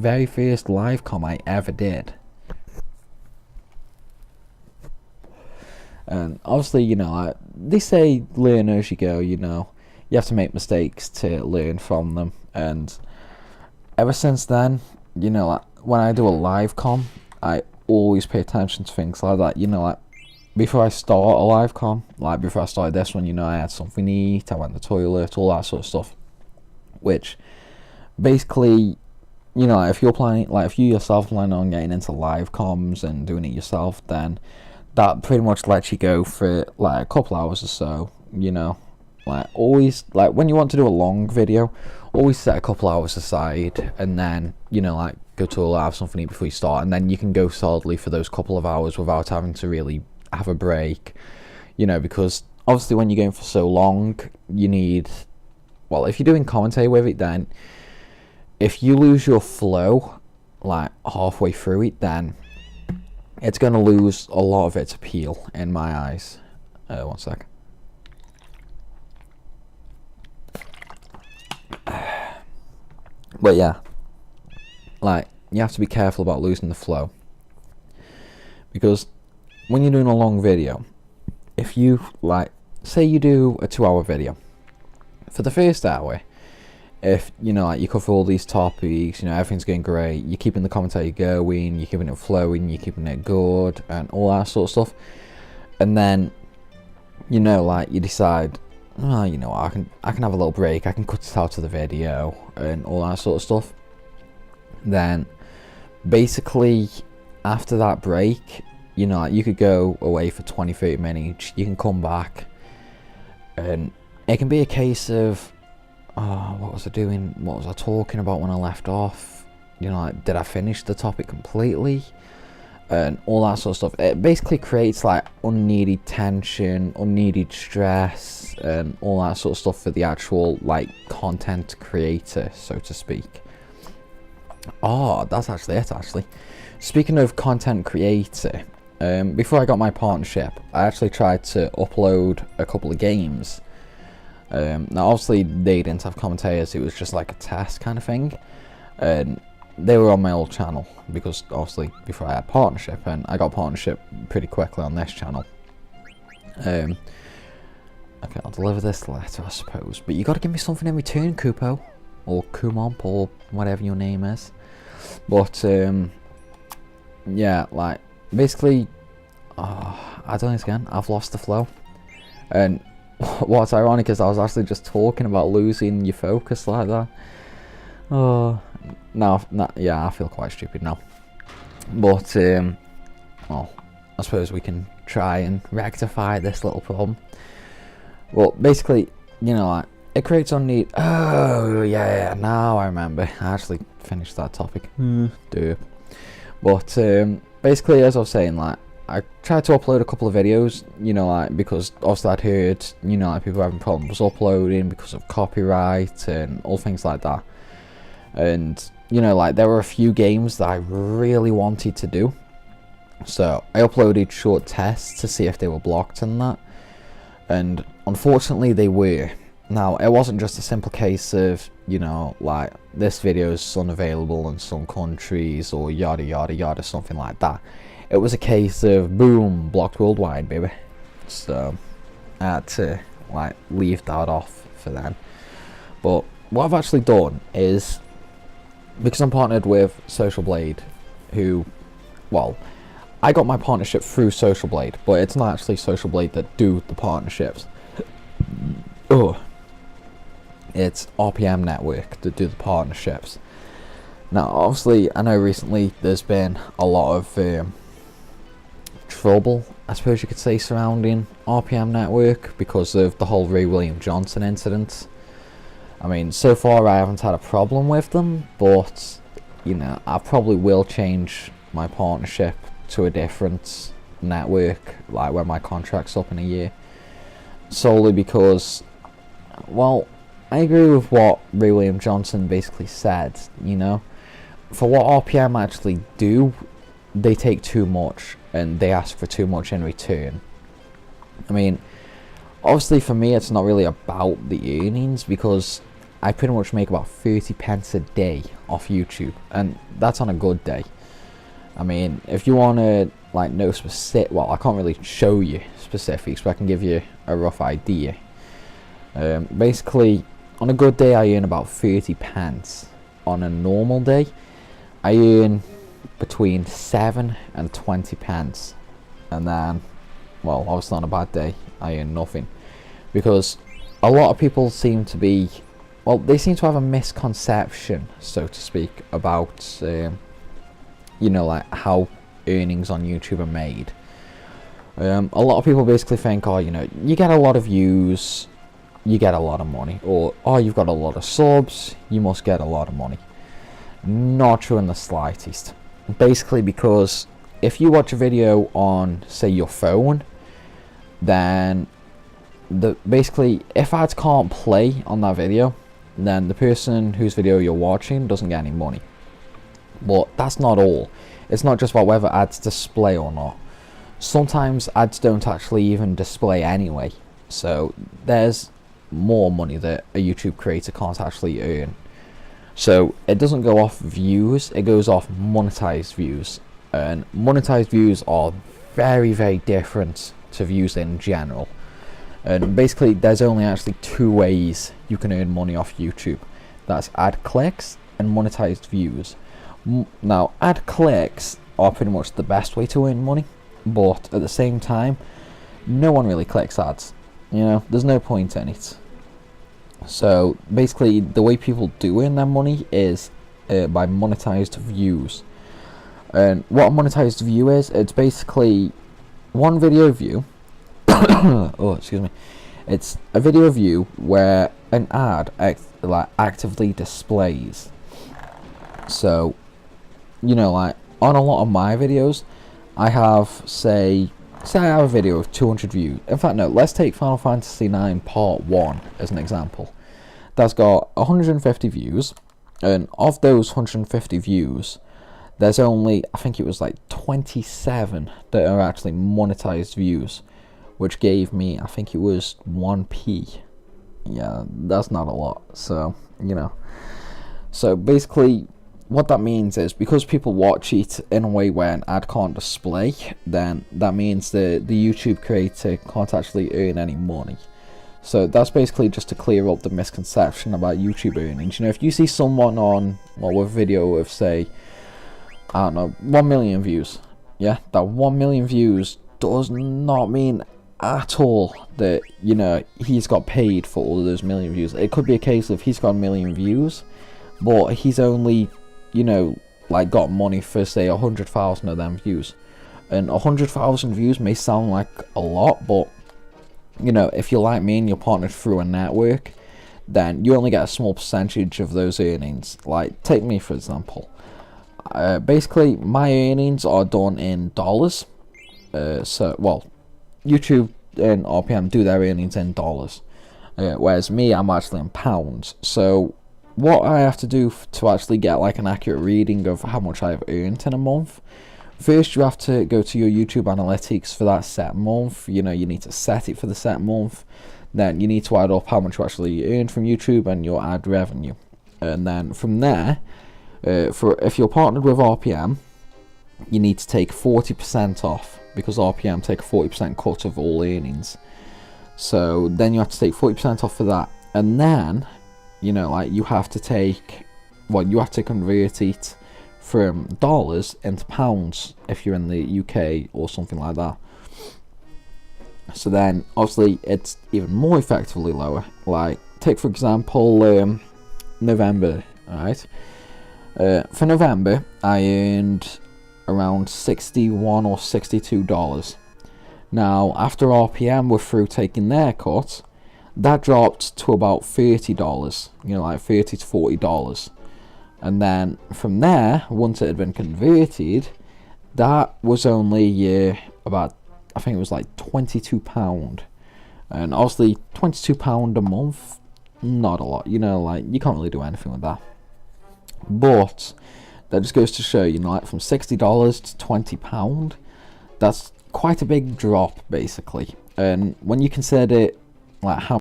very first live com I ever did. And obviously, you know, they say learn as you go, you know. You have to make mistakes to learn from them. And ever since then, you know, like, when I do a live com, I always pay attention to things like that. You know, like, before I start a live com, like before I started this one, you know, I had something to eat, I went to the toilet, all that sort of stuff. Which, basically, you know, like, if you're planning, like, if you yourself plan on getting into live comms and doing it yourself, then that pretty much lets you go for, like, a couple hours or so, you know. Like, always, like, when you want to do a long video, always set a couple hours aside, and then, you know, like, go to a have something to eat before you start, and then you can go solidly for those couple of hours without having to really have a break, you know, because obviously when you're going for so long, you need, well, if you're doing commentary with it, then if you lose your flow, like, halfway through it, then it's going to lose a lot of its appeal in my eyes. One sec. But yeah, like, you have to be careful about losing the flow, because when you're doing a long video, if you, like, say you do a 2-hour video, for the first hour, if, you know, like, you cover all these topics, you know, everything's going great, you're keeping the commentary going, you're keeping it flowing, you're keeping it good, and all that sort of stuff, and then, you know, like, you decide, oh, you know, I can have a little break, I can cut it out of the video, and all that sort of stuff. Then, basically, after that break, you know, like, you could go away for 20-30 minutes, you can come back, and it can be a case of, oh, what was I doing, what was I talking about when I left off, you know, like, did I finish the topic completely, and all that sort of stuff. It basically creates, like, unneeded tension, unneeded stress, and all that sort of stuff for the actual, like, content creator, so to speak. Oh, that's actually it, actually. Speaking of content creator, before I got my partnership, I actually tried to upload a couple of games. Now, obviously, they didn't have commentators, it was just like a test kind of thing. And they were on my old channel, because obviously before I had partnership, and I got partnership pretty quickly on this channel. Okay, I'll deliver this letter, I suppose, but you gotta give me something in return, Kupo, or Kumomp, or whatever your name is. But yeah, like, basically, I don't know, again, I've lost the flow. And what's ironic is I was actually just talking about losing your focus like that. Oh, no, yeah, I feel quite stupid now. But, well, I suppose we can try and rectify this little problem. Well, basically, you know, like, it creates unneeded. Oh, yeah, now I remember. I actually finished that topic. Derp. But, basically, as I was saying, like, I tried to upload a couple of videos, you know, like, because obviously I'd heard, you know, like, people having problems uploading because of copyright and all things like that. And, you know, like, there were a few games that I really wanted to do. So, I uploaded short tests to see if they were blocked and that. And, unfortunately, they were. Now, it wasn't just a simple case of, you know, like, this video is unavailable in some countries or yada yada yada, something like that. It was a case of, boom, blocked worldwide, baby. So, I had to, like, leave that off for then. But what I've actually done is, because I'm partnered with Social Blade, who, well, I got my partnership through Social Blade, but it's not actually Social Blade that do the partnerships. Oh, it's RPM Network that do the partnerships. Now, obviously, I know recently there's been a lot of trouble, I suppose you could say, surrounding RPM Network because of the whole Ray William Johnson incident. I mean, so far I haven't had a problem with them, but, you know, I probably will change my partnership to a different network, like when my contract's up in a year, solely because, well, I agree with what Ray William Johnson basically said, you know. For what RPM actually do, they take too much, and they ask for too much in return. I mean, obviously for me it's not really about the earnings, because I pretty much make about 30 pence a day off YouTube, and that's on a good day. I mean, if you want to like know specific, well, I can't really show you specifics, but I can give you a rough idea. Basically, on a good day I earn about 30 pence. On a normal day I earn between 7 and 20 pence, and then, well, obviously on a bad day I earn nothing, because a lot of people seem to be, well, they seem to have a misconception, so to speak, about you know, like how earnings on YouTube are made. A lot of people basically think, oh, you know, you get a lot of views, you get a lot of money, or oh, you've got a lot of subs, you must get a lot of money. Not true in the slightest. Basically, because if you watch a video on, say, your phone, then basically if ads can't play on that video, then the person whose video you're watching doesn't get any money. But that's not all. It's not just about whether ads display or not. Sometimes ads don't actually even display anyway, so there's more money that a YouTube creator can't actually earn. So it doesn't go off views, it goes off monetized views, and monetized views are very, very different to views in general. And basically there's only actually two ways you can earn money off YouTube. That's ad clicks and monetized views. Now, ad clicks are pretty much the best way to earn money, but at the same time, no one really clicks ads. You know, there's no point in it. So basically, the way people do earn their money is by monetized views. And what a monetized view is, it's basically one video view. Oh, excuse me. It's a video view where an ad actively displays. So, you know, like on a lot of my videos, I have say I have a video of 200 views. In fact, no, let's take Final Fantasy IX Part 1 as an example. That's got 150 views, and of those 150 views, there's only, I think it was like 27 that are actually monetized views, which gave me, I think it was 1p. Yeah, that's not a lot, so, you know. So basically, what that means is, because people watch it in a way where an ad can't display, then that means the YouTube creator can't actually earn any money. So that's basically just to clear up the misconception about YouTube earnings. You know, if you see someone on, well, a video of, say, I don't know, 1 million views, yeah, that 1 million views does not mean at all that, you know, he's got paid for all of those million views. It could be a case of he's got a million views, but he's only, you know, like got money for, say, 100,000 of them views. And 100,000 views may sound like a lot, but, you know, if you're like me and you're partnered through a network, then you only get a small percentage of those earnings. Like, take me for example. Basically, my earnings are done in dollars. So, well, YouTube and RPM do their earnings in dollars, whereas me, I'm actually in pounds. So what I have to do to actually get like an accurate reading of how much I've earned in a month, first you have to go to your YouTube analytics for that set month. You know, you need to set it for the set month. Then you need to add up how much you actually earned from YouTube and your ad revenue. And then from there, if you're partnered with RPM, you need to take 40% off, because RPM take a 40% cut of all earnings. So then you have to take 40% off for that. And then, you know, like you have to take, well, you have to convert it from dollars into pounds if you're in the UK or something like that. So then obviously it's even more effectively lower. Like, take for example November. Alright, for November I earned around $61 or $62. Now after RPM were through taking their cut, that dropped to about $30, you know, like $30 to $40. And then from there, once it had been converted, that was only about, I think it was like £22. And obviously £22 a month, not a lot, you know, like you can't really do anything with that. But that just goes to show, you know, like from $60 to £20, that's quite a big drop basically. And when you consider like how